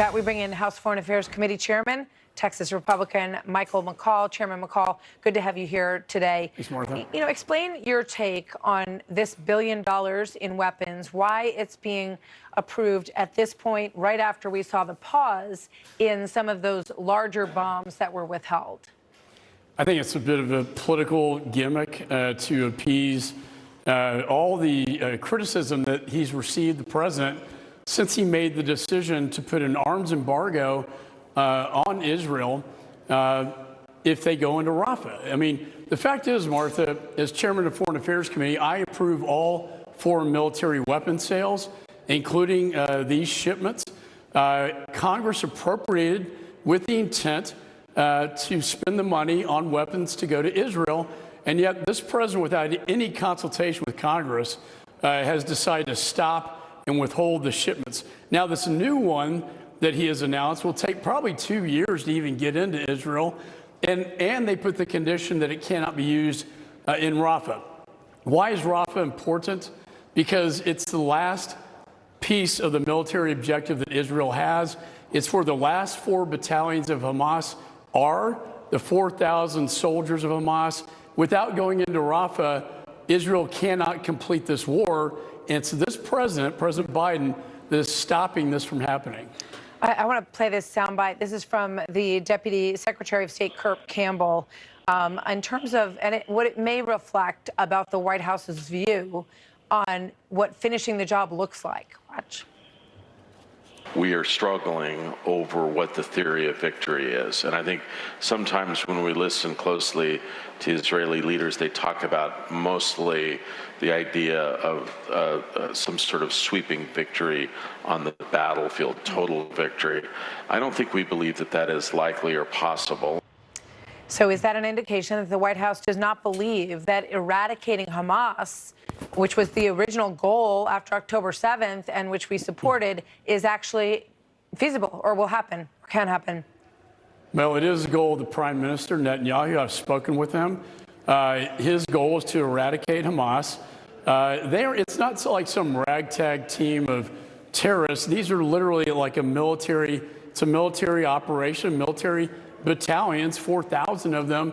That we bring in House Foreign Affairs Committee Chairman, Texas Republican Michael McCaul. Chairman McCaul, good to have you here today. Thanks, Martha. Explain your take on this $1 billion in weapons, why it's being approved at this point, right after we saw the pause in some of those larger bombs that were withheld. I think it's a bit of a political gimmick to appease all the criticism that he's received, the president, since he made the decision to put an arms embargo on Israel if they go into Rafah. I mean, the fact is, Martha, as chairman of the Foreign Affairs Committee, I approve all foreign military weapon sales, including these shipments. Congress appropriated with the intent to spend the money on weapons to go to Israel, and yet this president, without any consultation with Congress, has decided to stop and withhold the shipments. Now, this new one that he has announced will take probably 2 years to even get into Israel, and they put the condition that it cannot be used in Rafah. Why is Rafah important? Because it's the last piece of the military objective that Israel has. It's where the last 4 battalions of Hamas are, the 4,000 soldiers of Hamas. Without going into Rafah, Israel cannot complete this war. And it's this president, President Biden, that is stopping this from happening. I want to play this soundbite. This is from the Deputy Secretary of State, Kirk Campbell, in terms of what it may reflect about the White House's view on what finishing the job looks like. Watch. We are struggling over what the theory of victory is. And I think sometimes when we listen closely to Israeli leaders, they talk about mostly the idea of some sort of sweeping victory on the battlefield, total victory. I don't think we believe that that is likely or possible. So is that an indication that the White House does not believe that eradicating Hamas, which was the original goal after October 7th and which we supported, is actually feasible or will happen or can happen? Well, it is the goal of the Prime Minister, Netanyahu. I've spoken with him. His goal is to eradicate Hamas. It's not like some ragtag team of terrorists. These are literally like it's a military operation, military battalions, 4,000 of them.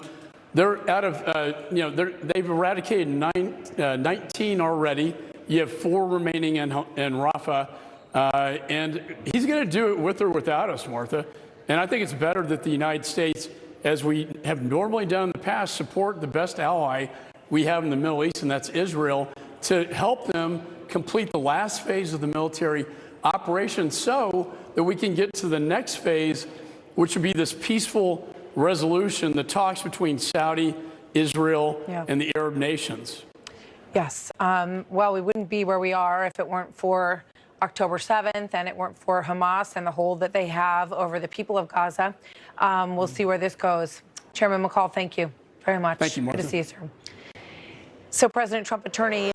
They're out of, they've eradicated 19 already. You have 4 remaining in Rafah. And he's going to do it with or without us, Martha. And I think it's better that the United States, as we have normally done in the past, support the best ally we have in the Middle East, and that's Israel, to help them complete the last phase of the military operation so that we can get to the next phase, which would be this peaceful resolution, the talks between Saudi, Israel, and the Arab nations. Yes. Well, we wouldn't be where we are if it weren't for October 7th and it weren't for Hamas and the hold that they have over the people of Gaza. We'll see where this goes. Chairman McCaul, thank you very much. Thank you, Martha. Good to see you, sir. So President Trump attorney